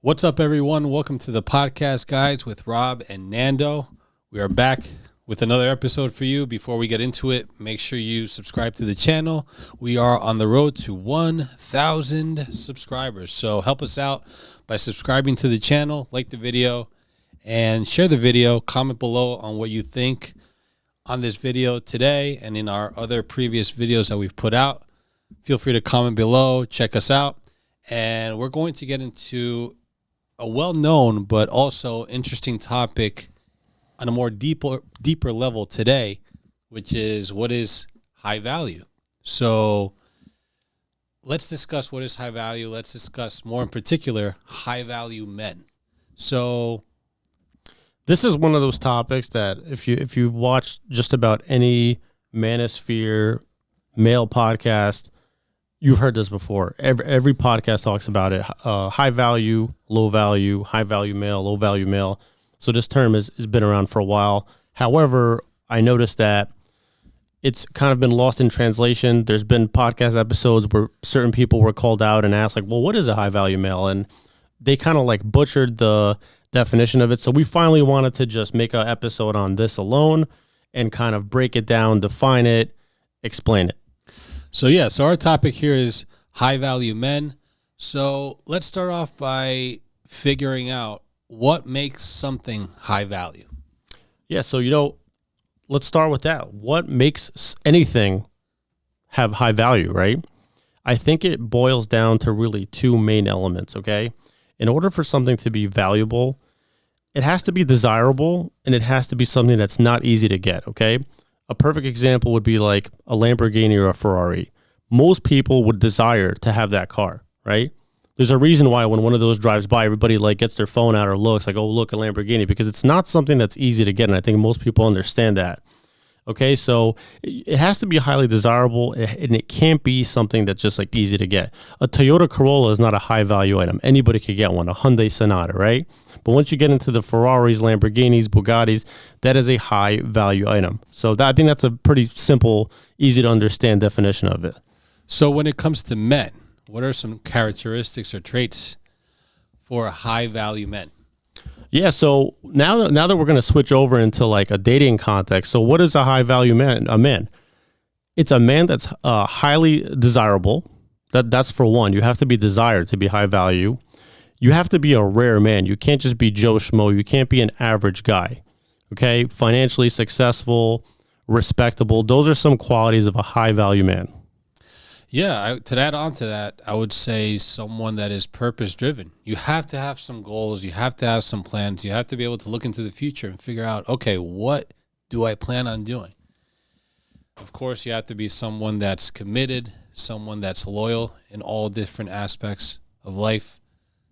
What's up, everyone? Welcome to the podcast, guys, with Rob and Nando. We are back with another episode for you. Before we get into it, make sure you subscribe to the channel. We are on the road to 1,000 subscribers. So help us out by subscribing to the channel, like the video, and share the video. Comment below on what you think on this video today and in our other previous videos that we've put out. Feel free to comment below, check us out. And we're going to get into a well-known but also interesting topic on a more deeper level today, which is what is high value. So let's discuss what is high value. Let's discuss more in particular high value men. So this is one of those topics that if you've watched just about any manosphere male podcast, you've heard this before. Every podcast talks about it. High value, low value, high value male, low value male. So this term has been around for a while. However, I noticed that it's kind of been lost in translation. There's been podcast episodes where certain people were called out and asked, like, well, what is a high value male? And they kind of like butchered the definition of it. So we finally wanted to just make an episode on this alone and kind of break it down, define it, explain it. So our topic here is high value men. So let's start off by figuring out what makes something high value. Yeah, so let's start with that. What makes anything have high value, right? I think it boils down to really two main elements, okay? In order for something to be valuable, it has to be desirable and it has to be something that's not easy to get, okay? A perfect example would be like a Lamborghini or a Ferrari. Most people would desire to have that car, right? There's a reason why when one of those drives by, everybody like gets their phone out or looks like, oh, look, a Lamborghini, because it's not something that's easy to get. And I think most people understand that. Okay, so it has to be highly desirable and it can't be something that's just like easy to get. A Toyota Corolla is not a high value item. Anybody could get one, a Hyundai Sonata, right? But once you get into the Ferraris, Lamborghinis, Bugattis, that is a high value item. So I think that's a pretty simple, easy to understand definition of it. So when it comes to men, what are some characteristics or traits for high value men? Yeah, so now that we're going to switch over into like a dating context, so what is a high value man? A man, it's a man that's highly desirable. That's for one. You have to be desired to be high value. You have to be a rare man. You can't just be Joe Schmo. You can't be an average guy. Okay, financially successful, respectable. Those are some qualities of a high value man. Yeah, to add on to that, I would say someone that is purpose-driven. You have to have some goals. You have to have some plans. You have to be able to look into the future and figure out, okay, what do I plan on doing? Of course, you have to be someone that's committed, someone that's loyal in all different aspects of life,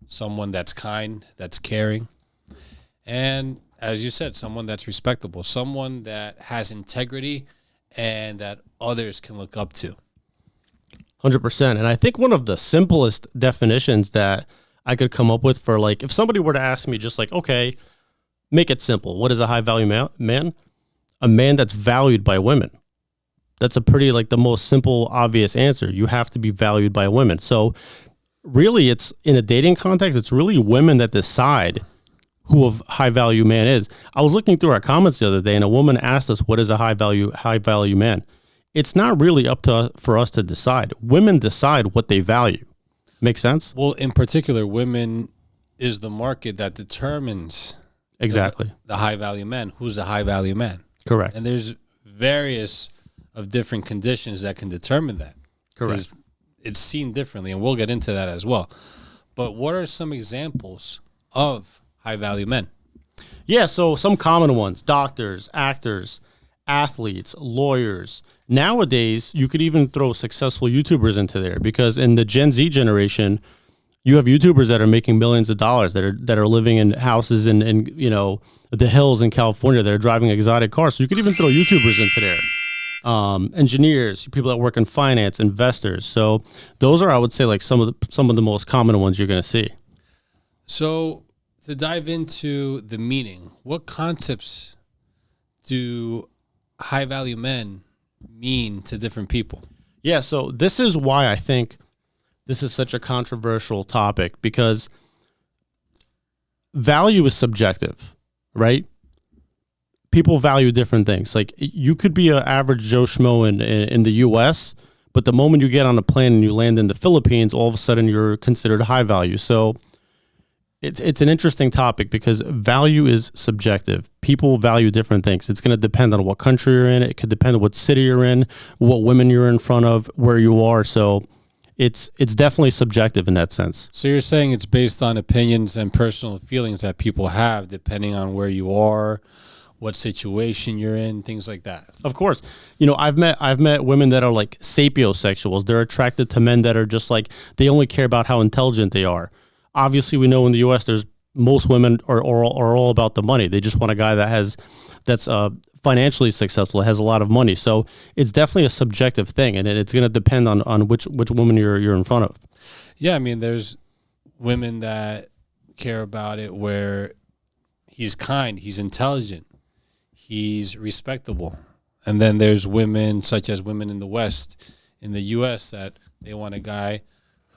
someone that's kind, that's caring, and as you said, someone that's respectable, someone that has integrity and that others can look up to. 100%. And I think one of the simplest definitions that I could come up with for like, if somebody were to ask me just like, okay, make it simple. What is a high value man? A man that's valued by women. That's a pretty like the most simple, obvious answer. You have to be valued by women. So really it's in a dating context, it's really women that decide who a high value man is. I was looking through our comments the other day and a woman asked us, what is a high value man? It's not really up to for us to decide. Women decide what they value. Make sense? Well, in particular, women is the market that determines exactly the high value man. Who's a high value man? Correct. And there's various of different conditions that can determine that. Correct. It's seen differently, and we'll get into that as well. But what are some examples of high value men? Yeah, so some common ones: doctors, actors, athletes, lawyers. Nowadays, you could even throw successful YouTubers into there because in the Gen Z generation, you have YouTubers that are making millions of dollars that are living in houses in the hills in California that are driving exotic cars. So you could even throw YouTubers into there. Engineers, people that work in finance, investors. So those are, I would say, like some of the most common ones you're going to see. So to dive into the meaning, what concepts do high value men mean to different people? Yeah, so this is why I think this is such a controversial topic, because value is subjective, right? People value different things. Like you could be an average Joe Schmo in the U.S., but the moment you get on a plane and you land in the Philippines, all of a sudden you're considered high value. So it's an interesting topic because value is subjective. People value different things. It's going to depend on what country you're in. It could depend on what city you're in, what women you're in front of, where you are. So it's definitely subjective in that sense. So you're saying it's based on opinions and personal feelings that people have depending on where you are, what situation you're in, things like that. Of course. I've met women that are like sapiosexuals. They're attracted to men that are just like, they only care about how intelligent they are. Obviously, we know in the U.S. most women are all about the money. They just want a guy that's financially successful, has a lot of money. So it's definitely a subjective thing, and it's going to depend on which woman you're in front of. Yeah, I mean, there's women that care about it where he's kind, he's intelligent, he's respectable. And then there's women, such as women in the West, in the U.S., that they want a guy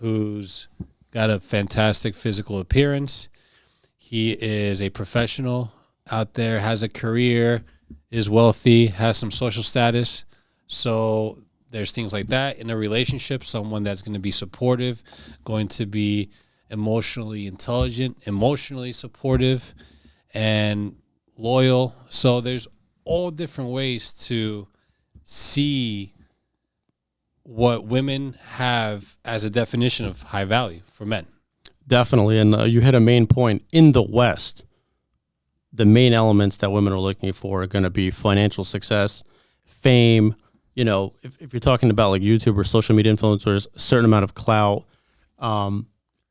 who's got a fantastic physical appearance. He is a professional out there, has a career, is wealthy, has some social status. So there's things like that in a relationship, someone that's going to be supportive, going to be emotionally intelligent, emotionally supportive, and loyal. So there's all different ways to see what women have as a definition of high value for men. Definitely. And you hit a main point. In the West, the main elements that women are looking for are going to be financial success, fame. If you're talking about like YouTube or social media influencers, a certain amount of clout,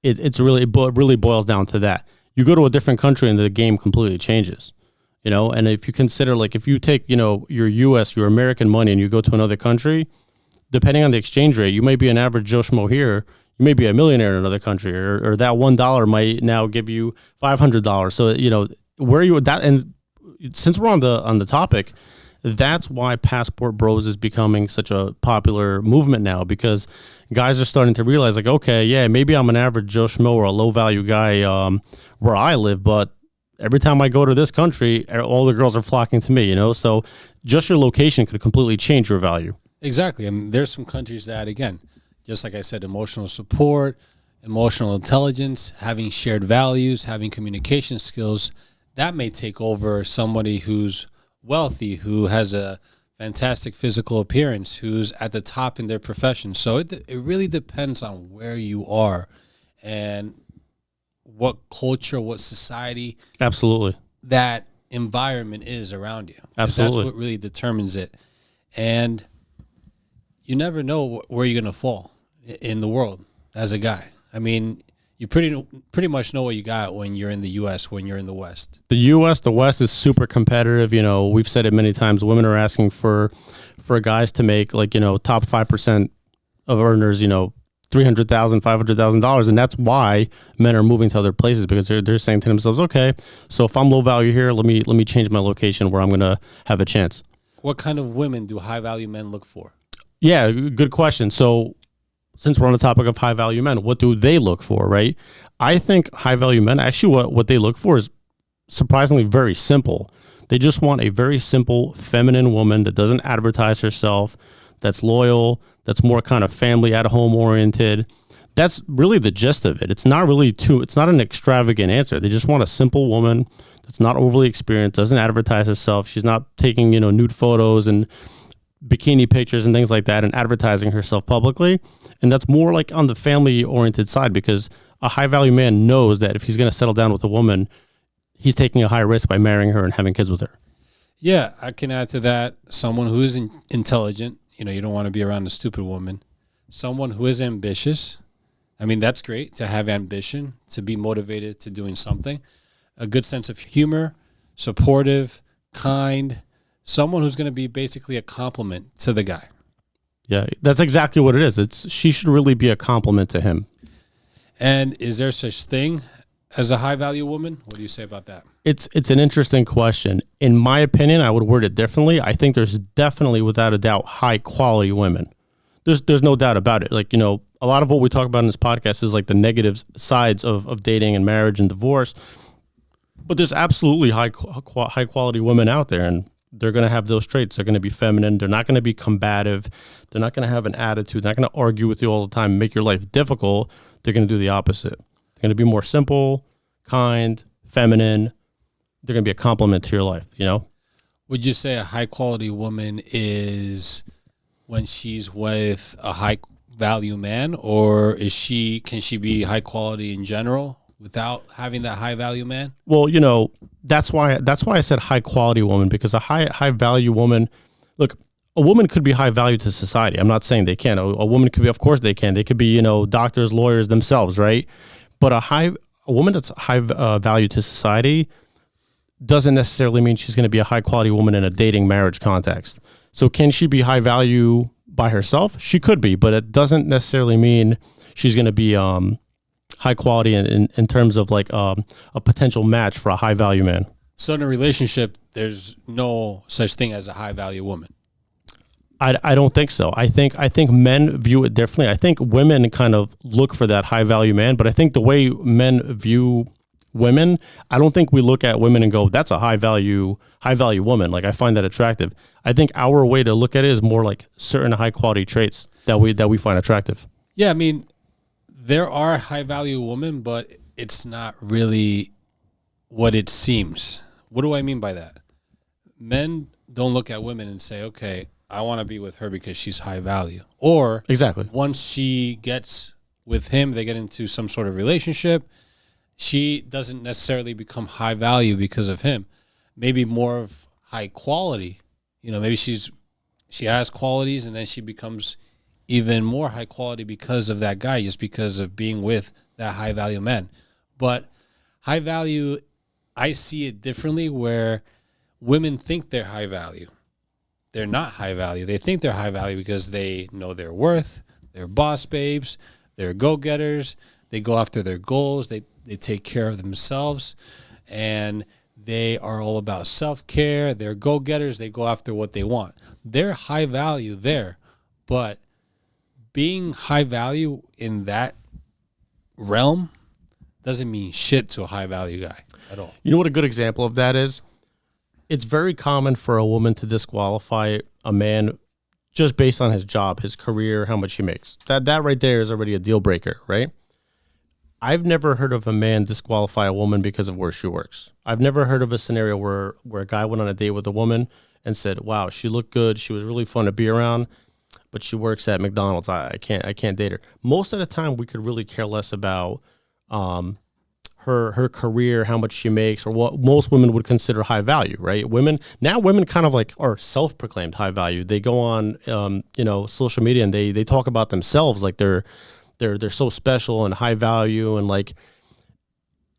it really boils down to that. You go to a different country and the game completely changes. And if you consider, like, if you take, your U.S., your American money and you go to another country, depending on the exchange rate, you may be an average Joe Schmo here. You may be a millionaire in another country, or that $1 might now give you $500. So, where you that, and since we're on the topic, that's why Passport Bros is becoming such a popular movement now, because guys are starting to realize, like, okay, yeah, maybe I'm an average Joe Schmo or a low value guy where I live, but every time I go to this country, all the girls are flocking to me, So just your location could completely change your value. Exactly. I mean, there's some countries that, again, just like I said, emotional support, emotional intelligence, having shared values, having communication skills, that may take over somebody who's wealthy, who has a fantastic physical appearance, who's at the top in their profession. So it really depends on where you are and what culture, what society, absolutely, that environment is around you. Absolutely. That's what really determines it. And you never know where you're going to fall in the world as a guy. I mean, you pretty much know what you got when you're in the U.S., when you're in the West. The West is super competitive. We've said it many times. Women are asking for guys to make, like, top 5% of earners, $300,000, $500,000, and that's why men are moving to other places, because they're saying to themselves, okay, so if I'm low value here, let me change my location where I'm going to have a chance. What kind of women do high value men look for? Yeah, good question. So since we're on the topic of high value men, what do they look for, right? I think high value men, actually what they look for is surprisingly very simple. They just want a very simple feminine woman that doesn't advertise herself, that's loyal, that's more kind of family at home oriented. That's really the gist of it. It's not an extravagant answer. They just want a simple woman that's not overly experienced, doesn't advertise herself. She's not taking, nude photos and bikini pictures and things like that and advertising herself publicly. And that's more like on the family oriented side, because a high value man knows that if he's going to settle down with a woman, he's taking a high risk by marrying her and having kids with her. Yeah, I can add to that. Someone who is intelligent. You don't want to be around a stupid woman. Someone who is ambitious. I mean, that's great to have ambition, to be motivated to doing something. A good sense of humor, supportive, kind. Someone who's going to be basically a compliment to the guy. Yeah, that's exactly what it is. She should really be a compliment to him. And is there such thing as a high value woman? What do you say about that? It's an interesting question. In my opinion, I would word it differently. I think there's definitely, without a doubt, high quality women. There's no doubt about it. Like, a lot of what we talk about in this podcast is like the negative sides of dating and marriage and divorce. But there's absolutely high quality women out there, and they're going to have those traits. They're going to be feminine. They're not going to be combative. They're not going to have an attitude. They're not going to argue with you all the time, make your life difficult. They're going to do the opposite. They're going to be more simple, kind, feminine. They're going to be a compliment to your life, you know? Would you say a high quality woman is when she's with a high value man, or can she be high quality in general without having that high value man? Well, you know, that's why I said high quality woman, because a high value woman, look, a woman could be high value to society. I'm not saying they can't. A woman could be, of course they can. They could be, you know, doctors, lawyers themselves, right? But a woman that's high value to society doesn't necessarily mean she's going to be a high quality woman in a dating marriage context. So can she be high value by herself? She could be, but it doesn't necessarily mean she's going to be high quality in terms of like a potential match for a high value man. So in a relationship, there's no such thing as a high value woman. I don't think so. I think men view it differently. I think women kind of look for that high value man, but I think the way men view women, I don't think we look at women and go, that's a high value woman. Like, I find that attractive. I think our way to look at it is more like certain high quality traits that we find attractive. Yeah, I mean, there are high value women, but it's not really what it seems. What do I mean by that? Men don't look at women and say, okay, I want to be with her because she's high value. Or exactly, once she gets with him, they get into some sort of relationship, she doesn't necessarily become high value because of him. Maybe more of high quality. You know, maybe she has qualities and then she becomes even more high quality because of that guy, just because of being with that high value man. But high value, I see it differently, where women think they're high value. They're not high value. They think they're high value because they know their worth. They're boss babes. They're go-getters. They go after their goals. They take care of themselves. And they are all about self-care. They're go-getters. They go after what they want. They're high value there. But being high value in that realm doesn't mean shit to a high value guy at all. You know what a good example of that is? It's very common for a woman to disqualify a man just based on his job, his career, how much he makes. That right there is already a deal breaker, right? I've never heard of a man disqualify a woman because of where she works. I've never heard of a scenario where a guy went on a date with a woman and said, wow, she looked good, she was really fun to be around, but she works at McDonald's. I can't date her. Most of the time, we could really care less about her career, how much she makes, or what most women would consider high value, right? Women kind of like are self-proclaimed high value. They go on social media and they talk about themselves like they're so special and high value, and like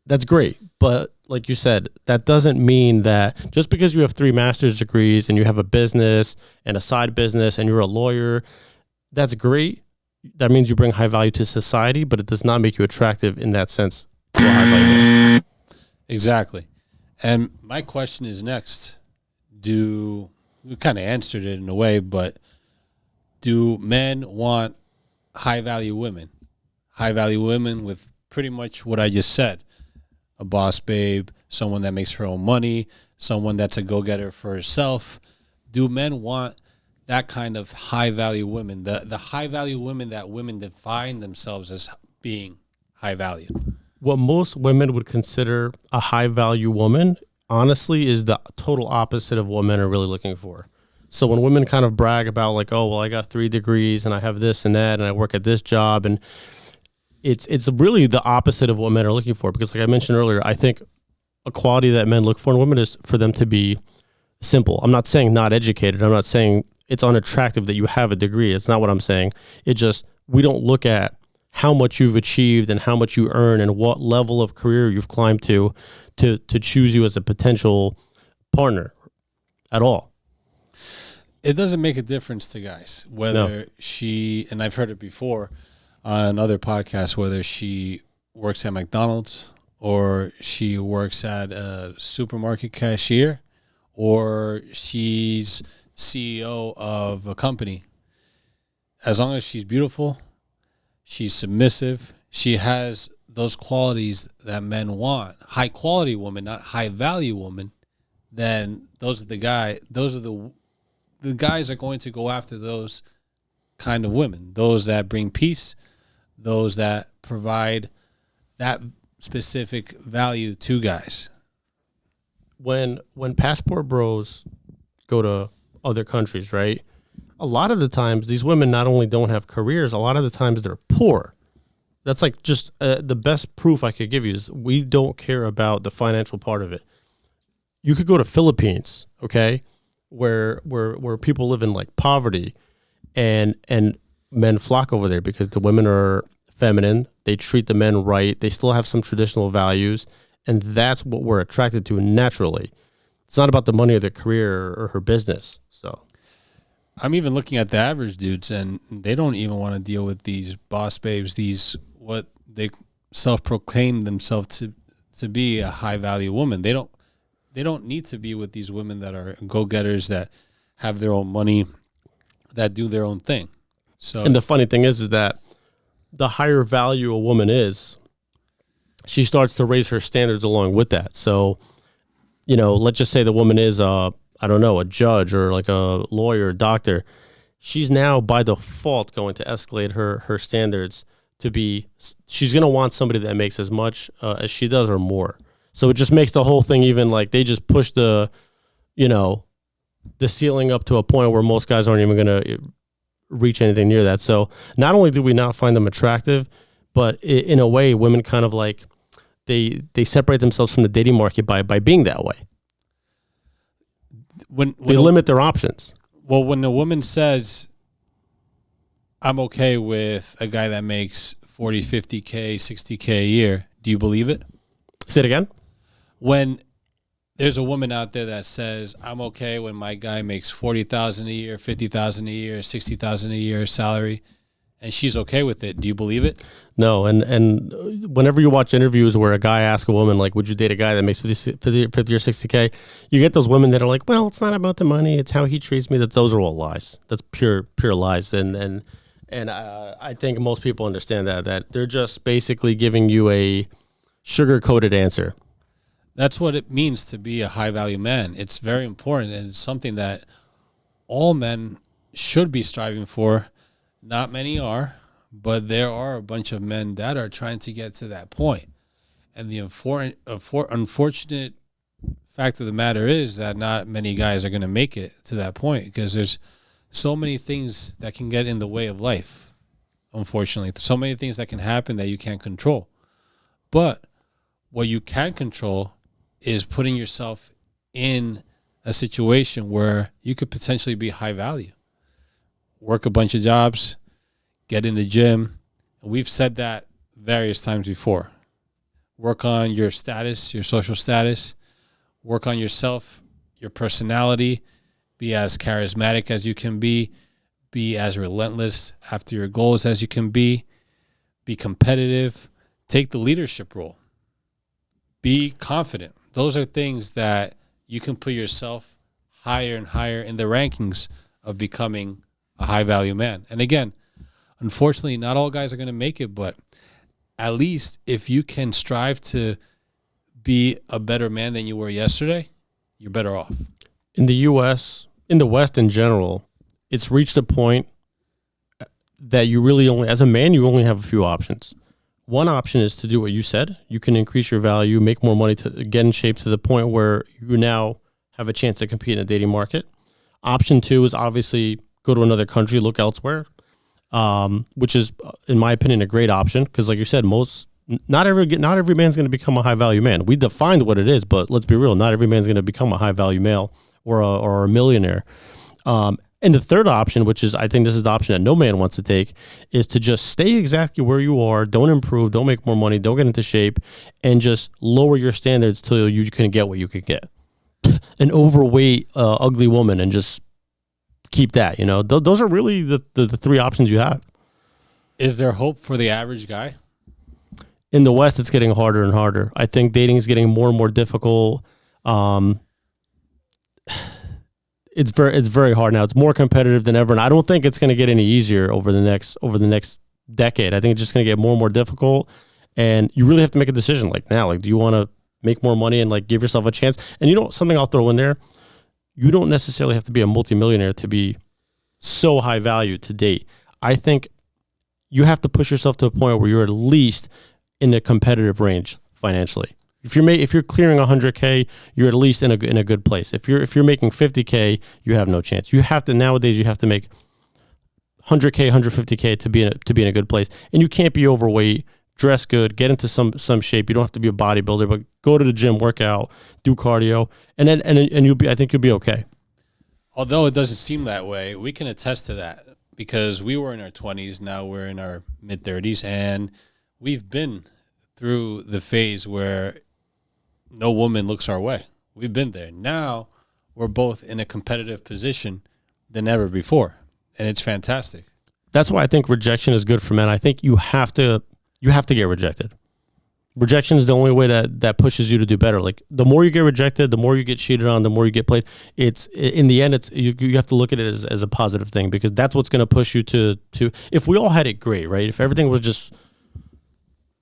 that's great. But like you said, that doesn't mean that just because you have 3 master's degrees and you have a business and a side business and you're a lawyer, that's great. That means you bring high value to society, but it does not make you attractive in that sense. Exactly. And my question is next. We kind of answered it in a way, but do men want high value women? High value women with pretty much what I just said. A boss babe, someone that makes her own money, someone that's a go-getter for herself. Do men want that kind of high value women? The high value women that women define themselves as being high value. What most women would consider a high-value woman, honestly, is the total opposite of what men are really looking for. So when women kind of brag about like, oh, well, I got 3 degrees and I have this and that and I work at this job, and it's really the opposite of what men are looking for. Because like I mentioned earlier, I think a quality that men look for in women is for them to be simple. I'm not saying not educated. I'm not saying it's unattractive that you have a degree. It's not what I'm saying. It just, we don't look at how much you've achieved and how much you earn and what level of career you've climbed to choose you as a potential partner at all. It doesn't make a difference to guys whether she, and I've heard it before on other podcasts, whether she works at McDonald's or she works at a supermarket cashier or she's CEO of a company. As long as she's beautiful, she's submissive, she has those qualities that men want, high quality woman, not high value woman, then those are the guys are going to go after those kind of women, those that bring peace, those that provide that specific value to guys. When passport bros go to other countries, right? A lot of the times these women not only don't have careers, a lot of the times they're poor. That's like just the best proof I could give you is we don't care about the financial part of it. You could go to Philippines, okay, where people live in like poverty, and men flock over there because the women are feminine. They treat the men right. They still have some traditional values, and that's what we're attracted to naturally. It's not about the money or the career or her business. So I'm even looking at the average dudes, and they don't even want to deal with these boss babes, these what they self-proclaim themselves to be a high-value woman. They don't need to be with these women that are go-getters, that have their own money, that do their own thing. So, and the funny thing is that the higher value a woman is, she starts to raise her standards along with that. So, you know, let's just say the woman is a judge or like a lawyer, or doctor. She's now by default going to escalate her standards to be, she's going to want somebody that makes as much as she does or more. So it just makes the whole thing even like they just push the ceiling up to a point where most guys aren't even going to reach anything near that. So not only do we not find them attractive, but in a way, women kind of like, they separate themselves from the dating market by being that way. When they limit their options. Well, when a woman says, I'm okay with a guy that makes 40, 50K, 60K a year, do you believe it? Say it again? When there's a woman out there that says, I'm okay when my guy makes 40,000 a year, 50,000 a year, 60,000 a year salary, and she's okay with it, do you believe it? No, and whenever you watch interviews where a guy asks a woman, like, would you date a guy that makes 50 or 60K, you get those women that are like, well, it's not about the money, it's how he treats me. Those are all lies. That's pure lies. And I think most people understand that they're just basically giving you a sugar-coated answer. That's what it means to be a high-value man. It's very important, and it's something that all men should be striving for. Not many are, but there are a bunch of men that are trying to get to that point. And the unfortunate fact of the matter is that not many guys are going to make it to that point because there's so many things that can get in the way of life, unfortunately. So many things that can happen that you can't control. But what you can control is putting yourself in a situation where you could potentially be high value. Work a bunch of jobs, get in the gym. And we've said that various times before. Work on your status, your social status. Work on yourself, your personality. Be as charismatic as you can be. Be as relentless after your goals as you can be. Be competitive. Take the leadership role. Be confident. Those are things that you can put yourself higher and higher in the rankings of becoming a high-value man. And again, unfortunately, not all guys are going to make it, but at least if you can strive to be a better man than you were yesterday, you're better off. In the U.S., in the West in general, it's reached a point that you really only, as a man, you only have a few options. One option is to do what you said. You can increase your value, make more money, to get in shape to the point where you now have a chance to compete in the dating market. Option two is obviously go to another country, look elsewhere, which is, in my opinion, a great option because, like you said, not every man's going to become a high value man. We defined what it is, but let's be real, not every man's going to become a high value male or a millionaire. And the third option, which is, I think this is the option that no man wants to take, is to just stay exactly where you are, don't improve, don't make more money, don't get into shape, and just lower your standards till you can get what you can get. An overweight, ugly woman, and just keep that, those are really the three options you have. Is there hope for the average guy? In the West, it's getting harder and harder. I think dating is getting more and more difficult. It's very hard now. It's more competitive than ever, and I don't think it's going to get any easier over the next decade. I think it's just going to get more and more difficult, And you really have to make a decision like now. Like, do you want to make more money and like give yourself a chance? And you know, something I'll throw in there, you don't necessarily have to be a multimillionaire to be so high value to date. I think you have to push yourself to a point where you're at least in a competitive range financially. If you're clearing 100K, you're at least in a good place. If you're making 50K, you have no chance. You have to nowadays. You have to make 100K, 150K to be in a good place, and you can't be overweight. Dress good, get into some shape. You don't have to be a bodybuilder, but go to the gym, work out, do cardio, and you'll be. I think you'll be okay. Although it doesn't seem that way, we can attest to that because we were in our 20s. Now we're in our mid 30s, and we've been through the phase where no woman looks our way. We've been there. Now we're both in a competitive position than ever before, and it's fantastic. That's why I think rejection is good for men. I think you have to get rejected. Rejection is the only way that pushes you to do better. Like, the more you get rejected, the more you get cheated on, the more you get played. It's in the end, you have to look at it as a positive thing, because that's what's going to push you to. If we all had it great, right? If everything was just,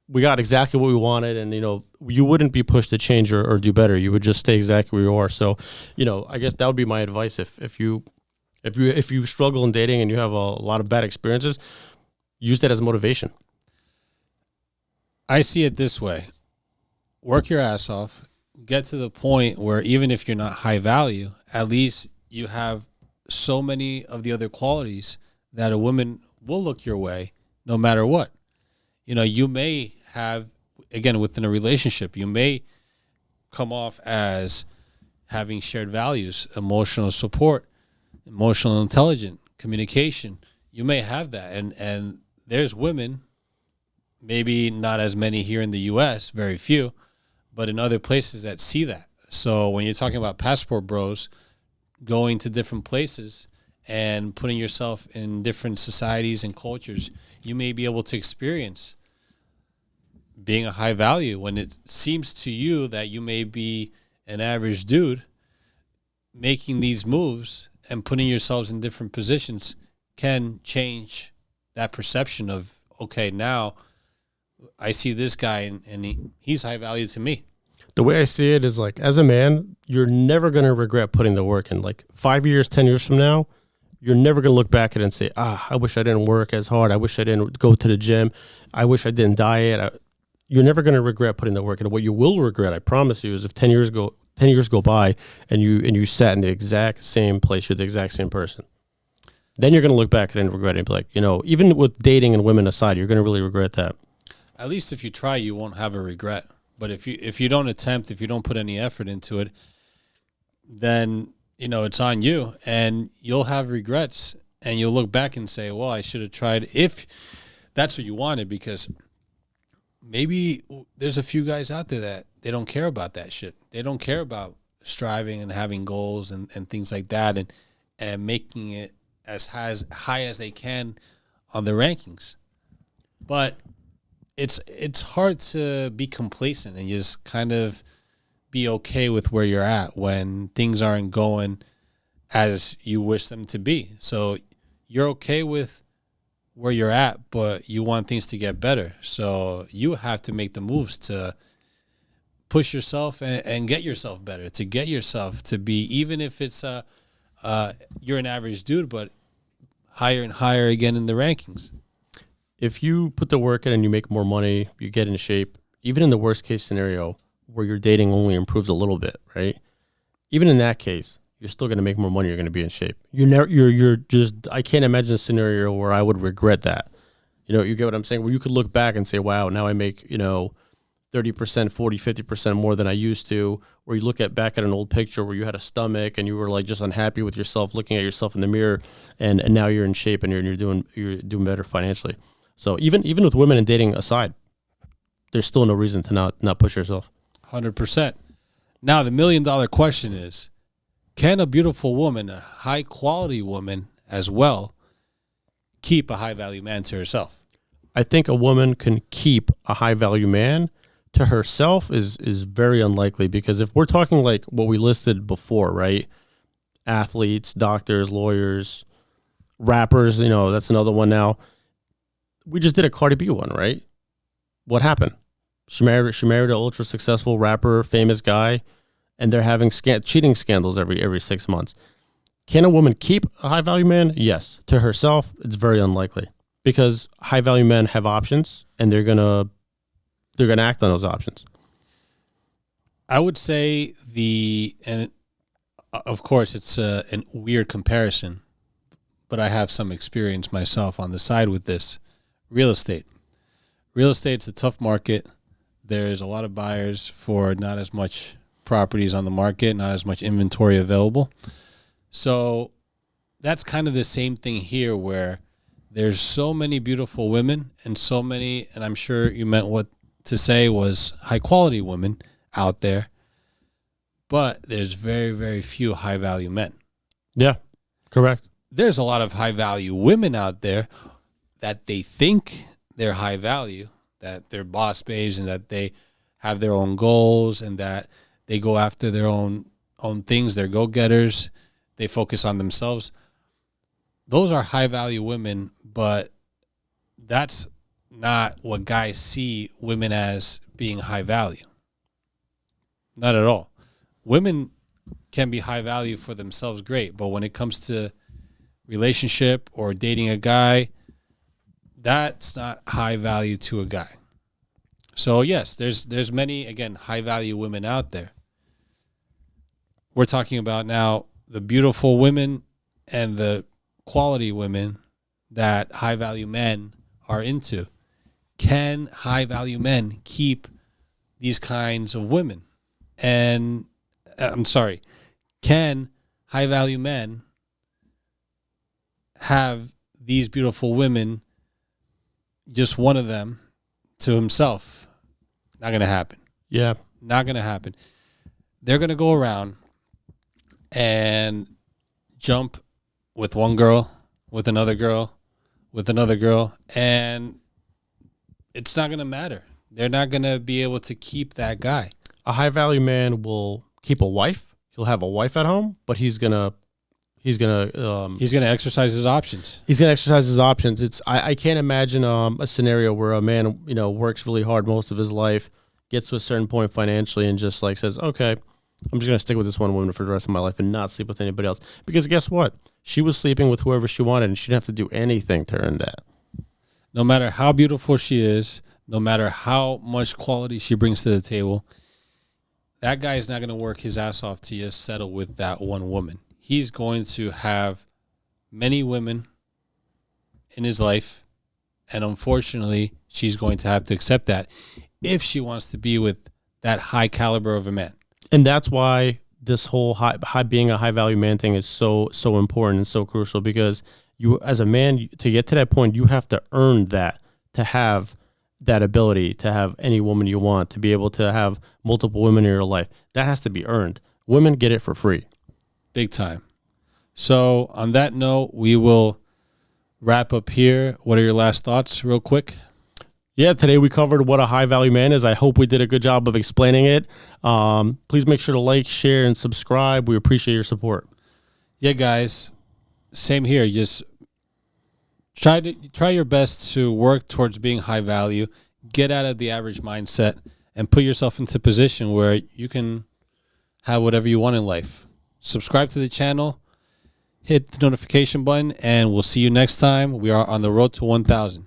we got exactly what we wanted, and you wouldn't be pushed to change or do better. You would just stay exactly where you are. So, I guess that would be my advice. If you struggle in dating and you have a lot of bad experiences, use that as motivation. I see it this way. Work your ass off. Get to the point where even if you're not high value, at least you have so many of the other qualities that a woman will look your way no matter what. You may have, again, within a relationship, you may come off as having shared values, emotional support, emotional intelligence, communication. You may have that. And there's women, maybe not as many here in the U.S., very few, but in other places that see that. So when you're talking about passport bros, going to different places and putting yourself in different societies and cultures, you may be able to experience being a high value when it seems to you that you may be an average dude. Making these moves and putting yourselves in different positions can change that perception of, okay, now I see this guy and he's high value to me. The way I see it is, like, as a man, you're never going to regret putting the work in. Like, 5 years, 10 years from now, you're never going to look back at it and say, I wish I didn't work as hard. I wish I didn't go to the gym. I wish I didn't diet. You're never going to regret putting the work in. What you will regret, I promise you, is if 10 years go by and you sat in the exact same place, you're the exact same person. Then you're going to look back at it and regret it and be like, even with dating and women aside, you're going to really regret that. At least if you try, you won't have a regret. But if you don't attempt, if you don't put any effort into it, then it's on you, and you'll have regrets, and you'll look back and say, well, I should have tried, if that's what you wanted, because maybe there's a few guys out there that they don't care about that shit. They don't care about striving and having goals and things like that, and making it as high as they can on the rankings. But it's hard to be complacent and just kind of be okay with where you're at when things aren't going as you wish them to be. So you're okay with where you're at, but you want things to get better. So you have to make the moves to push yourself and get yourself better, to get yourself to be, even if it's you're an average dude, but higher and higher again in the rankings. If you put the work in and you make more money, you get in shape, even in the worst case scenario where your dating only improves a little bit, right? Even in that case, you're still going to make more money. You're going to be in shape. I can't imagine a scenario where I would regret that. You get what I'm saying? Where you could look back and say, wow, now I make, 30%, 40, 50% more than I used to. Or you look back at an old picture where you had a stomach and you were like just unhappy with yourself, looking at yourself in the mirror, and now you're in shape and you're doing better financially. So even with women and dating aside, there's still no reason to not push yourself. 100%. Now, the $1 million question is, can a beautiful woman, a high-quality woman as well, keep a high-value man to herself? I think a woman can keep a high-value man to herself is very unlikely, because if we're talking like what we listed before, right? Athletes, doctors, lawyers, rappers, that's another one now. We just did a Cardi B one, right? what happened? She married an ultra successful rapper, famous guy, and they're having cheating scandals every 6 months. Can a woman keep a high value man? Yes. To herself, it's very unlikely because high value men have options, and they're gonna act on those options. I would say and of course it's a weird comparison, but I have some experience myself on the side with this. Real estate. Real estate's a tough market. There's a lot of buyers for not as much properties on the market, not as much inventory available. So that's kind of the same thing here where there's so many beautiful women and so many, and I'm sure you meant what to say was high quality women out there, but there's very, very few high value men. Yeah, correct. There's a lot of high value women out there that they think they're high value, that they're boss babes and that they have their own goals and that they go after their own things. They're go-getters. They focus on themselves. Those are high value women, but that's not what guys see women as being high value. Not at all. Women can be high value for themselves, great, but when it comes to relationship or dating a guy, that's not high value to a guy. So yes, there's many, again, high value women out there. We're talking about now the beautiful women and the quality women that high value men are into. Can high value men keep these kinds of women? And can high value men have these beautiful women, just one of them to himself? Not going to happen. Yeah. Not going to happen. They're going to go around and jump with one girl, with another girl, and it's not going to matter. They're not going to be able to keep that guy. A high value man will keep a wife. He'll have a wife at home, but he's gonna exercise his options. He's gonna exercise his options. I can't imagine a scenario where a man works really hard most of his life, gets to a certain point financially, and just like says, okay, I'm just gonna stick with this one woman for the rest of my life and not sleep with anybody else. Because guess what? She was sleeping with whoever she wanted, and she didn't have to do anything to earn that. No matter how beautiful she is, no matter how much quality she brings to the table, that guy is not going to work his ass off to just settle with that one woman. He's going to have many women in his life, and unfortunately, she's going to have to accept that if she wants to be with that high caliber of a man. And that's why this whole high being a high value man thing is so important and so crucial, because you, as a man, to get to that point, you have to earn that, to have that ability to have any woman you want, to be able to have multiple women in your life. That has to be earned. Women get it for free. Big time. So on that note, we will wrap up here. What are your last thoughts real quick? Yeah, today we covered what a high value man is. I hope we did a good job of explaining it. Please make sure to like, share, and subscribe. We appreciate your support. Yeah, guys, same here. Just try your best to work towards being high value, get out of the average mindset, and put yourself into a position where you can have whatever you want in life. Subscribe to the channel, hit the notification button, and we'll see you next time. We are on the road to 1,000.